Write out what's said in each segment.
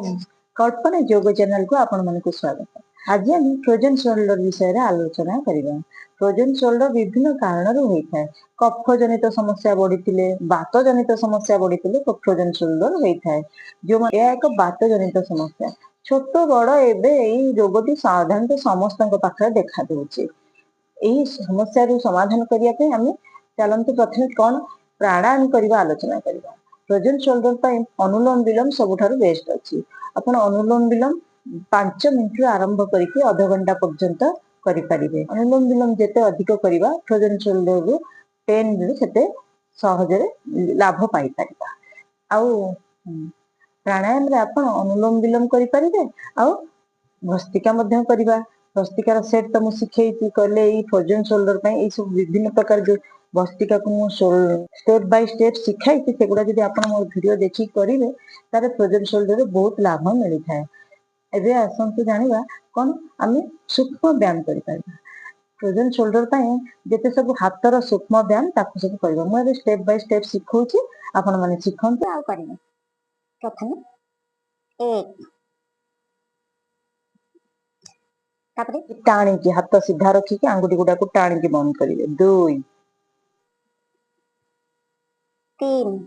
कल्पना योग चैनल को आपण मन को स्वागत। आज हम फ्रोजन शोल्डर विषय रे आलोचना करिबा। फ्रोजन शोल्डर विभिन्न कारण होइଥାଏ। कफ जनित समस्या बढ़िथिले, बात जनित समस्या बढ़िथिले तो फ्रोजन शोल्डर होइଥାଏ। जो यह एक बात जनित समस्या छोट बड़ एबे एई रोगटी साधारणतः समस्तक पाखरे देखा देउछि। एही समस्या रो समाधान करिया पे हमें चलंतु प्रथमे कोन प्राणायाम करिबा आलोचना करिबा। फ्रोजन शोल्डर पर अनुलोम विलोम सबुठारु बेस्ट अछि। आपण अनुलोम विलोम 5 मिनिट आरंभ करके आधा घंटा पर्यंत करि परिबे। अनुलोम विलोम जेते अधिक करिबा फ्रोजन शोल्डर रो पेन रे सेते सहज रे लाभ पाई परिबा। आउ प्राणायाम रे आपण अनुलोम विलोम करि परिबे। आउ भस्त्रिका मध्य करिबा। भस्त्रिकार सेट त मु सिखैछि करले ई फ्रोजन शोल्डर पय ई सब विभिन्न प्रकार जो भस्त्रिका को मु स्टेप बाय स्टेप सिखाइछि सेगुडा जदि आपण मोर वीडियो देखि करिवे तारे फ्रोजन शोल्डर रे बहुत लाभ मिलि थाए। एबे आसंतु जानिबा कोन आमे सूक्ष्म व्यायाम करि पारिबा। फ्रोजन शोल्डर पय जेते सब हातर सूक्ष्म व्यायाम ताकु सब करिबा। मु एबे स्टेप बाय स्टेप सिखौछि आपण माने सिखंतु आ करिबे। प्रथमे 1 तापरे टाणी की हाथ सीधा रखी के आंगुठी गुडा को टाणी के बंद करिवे। 2 3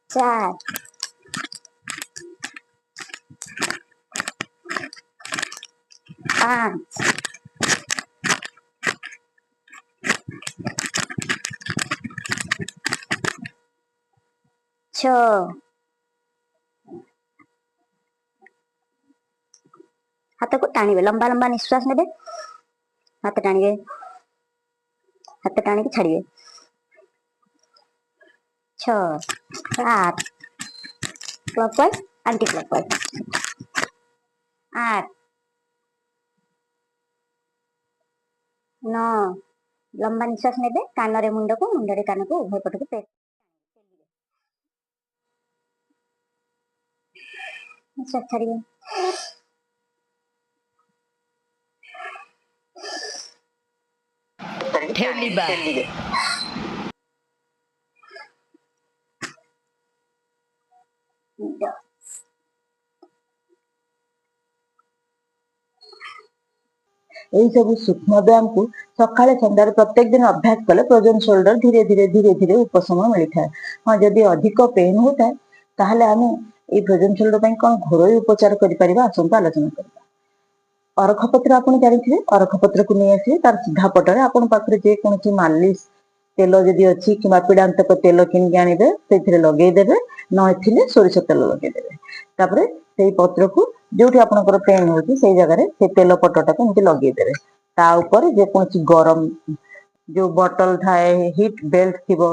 4 5 6 हाथ को टाणिबे। लंबा लंबा निश्वास नेबे। हाथ टाणिबे। हाथ टाणी के छाड़िबे। 6 7 क्लॉकवाइज एंटी क्लॉकवाइज 8 9 लंबा निश्वास नेबे। कान रे मुंड को, मुंड रे कान को उभय पट को पेट निश्वास छाड़िबे। ठेलिबा। यही सब सूक्ष्म व्यायाम को सकाळे संध्यारे प्रत्येक दिन अभ्यास कले फ्रोजन शोल्डर धीरे धीरे उपशम मिली थाए। हाँ जदि अधिक पेन होता है ताहले आमे ए फ्रोजन शोल्डर पय कोन घरोई उपचार करि परिबा आसंता आलोचना करबा। अरख पत्र आपण जानिथिबे। अरख पत्र को नै आसी तार सीधा पटरे आपण पाखरे जे कोनसी मालिश तेल जदि अछि कि पीड़ांतक तेल किन के आनिबे सेथिरे लगेई देबे। न थिले सोरिष तेल लगेई देबे। तापरे सेई पत्र को जोठी आपनकर पेन होची सेई जगह रे से तेल पटटा को एमति लगेई देबे। ता ऊपर जे कोनसी गरम जो बोतल थाए हीट बेल्ट थिबो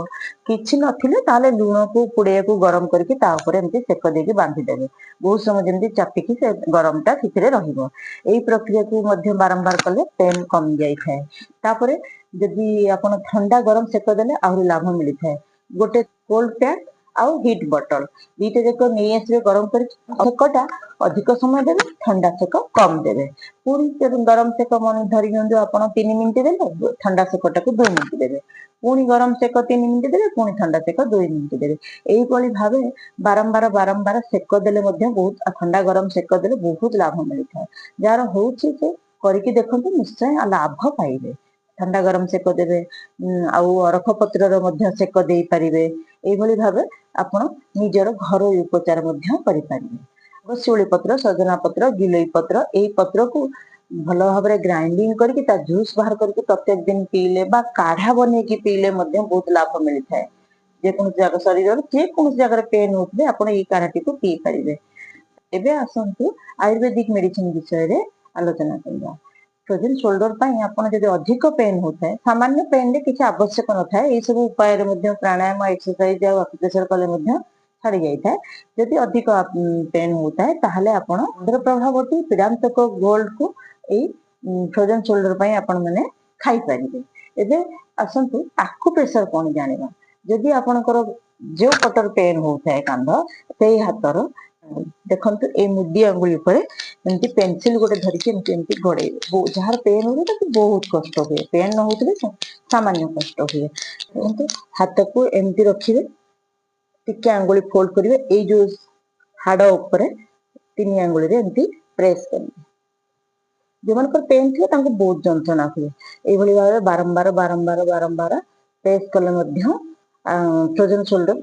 किछि नथिले ताले लूण को पुड़िया को गरम करके ता ऊपर एमति सेक देके बांधी देबे। बहुत समय जेमति चापिकी से गरमटा थिरे रहिबो। एई प्रक्रिया को मध्य बारंबार कले पेन कम जाई थाए। तापरे जदि आपण ठंडा गरम सेक देले आहुरी लाभ मिलि थाए। गोटे कोल्ड पैक आउ हीट बोतल दीटे जक नै आसबे गरम कर सेकटा अधिक समय देबे। ठंडा सेक कम देबे। पूरी गरम सेक मन धरि नियंदु आपण 3 मिनिट देले ठंडा सेकटा को 2 मिनिट देबे। पुणी गरम सेक 3 मिनिट देबे। पुणी ठंडा सेक 2 मिनिट देबे। एई पळी भाबे बारंबार सेक देले मध्य बहुत ठंडा गरम सेक देले बहुत लाभ मिलि थाए। जार होउछि से करिकि देखंतु निश्चय लाभ पाइबे। ठंडा गरम सेक देबे। आउ अरख पत्र रो मध्य सेक देई परिबे। एई भली भाबे आपण निजर घरोई उपचार मध्य करि परिबे। शिउली पत्र, सजना पत्र, गिलोई पत्र एई पत्र को भलो भाबरे ग्राइंडिंग करके ता जूस बाहर करके प्रत्येक दिन पीले बा काढ़ा बने की पीले मध्य बहुत लाभ मिलि थाए। जे कोन जगह शरीर जे कोन जगह पेन होतबे आपण एई काढ़ाटी को पी परिबे। एबे आसंतु आयुर्वेदिक मेडिसिन विषय रे आलोचना करिबा। फ्रोजन शोल्डर पय आपण जदि अधिक पेन होता है सामान्य पेन रे किछि आवश्यक न थाए। एई सब उपाय रे मध्य प्राणायाम एक्सरसाइज आ अकुप्रेशर कले मध्य छाड़ी जाई थाए। जदि अधिक पेन होता है ताहले आपण प्रभावती पीड़ांतक गोल्ड को एई फ्रोजन शोल्डर पय आपण माने खाई परिबे। एबे आसंतु अकुप्रेशर कोन जानिबा। जदि आपणकर जो पटर पेन होता है कांध सेई हातर देखंतु ए मुडी अंगुली ऊपर एमती पेंसिल गोटे धरिके एमती गड़ेइबे। जहार पेन होवे ताकि बहुत कष्ट हुए। पेन न होतले सामान्य कष्ट हुए। एमती हाथ को एमती रखिबे। टिके आंगुली फोल्ड करिवे एई जो हाड़ ऊपर 3 आंगुली एमती प्रेस करेंगे। जो मन पेन थे बहुत जंत्रणा हुए ये भाव बारंबार बारंबार बारंबार प्रेस कले फ्रोजन शोल्डर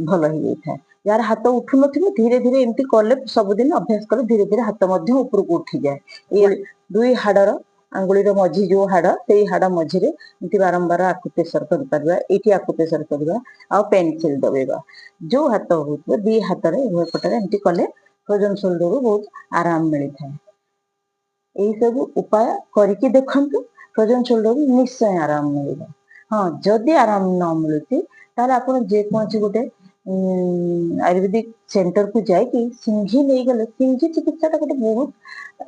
भल हो जाए। यार हाथ उठू न धीरे धीरे एमती कले सबुदिन अभ्यास कले धीरे धीरे हाथ ऊपर को उठी जाए। ये दुई हाड़र आंगुली मझी जो हाड़ से हाड़ मझीरे एमती बारंबार आकु प्रेसर कर आकु प्रेसर करवा पेनसिल दबेगा। जो हाथ हो दी हाथ उभय पटे एमती कले फ्रोजन शोल्डर बहुत आराम मिलता है। यही सब उपाय करके देखंतु फ्रोजन शोल्डर निश्चय आराम मिलेगा। हाँ जदि आराम न मिलुची ताले आपण जे कोनसी गोटे आयुर्वेदिक सेंटर को जाइए सिंघी नहीं गले सिंघी चिकित्सा गोटे बहुत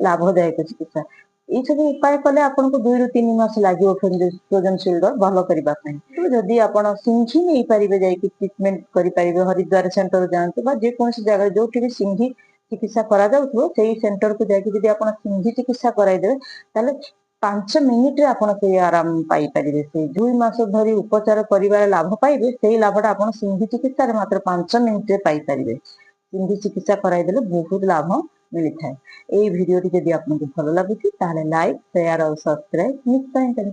लाभदायक चिकित्सा। ये सब उपाय कले आपन को 2 ରୁ 3 मास लागिवो फ्रोजन शोल्डर भल करबा पई। तो जदि आपण सिंघी नहीं पारिबे जाई ट्रीटमेंट करि पारिबे हरिद्वार सेंटर जानते बा जे कोनसी जगह जोठी भी सिंघी चिकित्सा करा जाउथबो सेही सेंटर को जाइए जदि आपण सिंघी चिकित्सा कराई देबे ताले 5 मिनिट रे आपण से आराम पाई परिबे। से 2 मास धरी उपचार करिवार लाभ पाइबे सेही लाभटा आपण सिंघी चिकित्सा रे मात्र 5 मिनिट रे पाई परिबे। सिंघी चिकित्सा कराई देले बहुत लाभ मिलता है। এই ভিডিওটি যদি আপনাদের ভালো লাগে তাহলে লাইক শেয়ার और सब्सक्राइब निश्चय करें।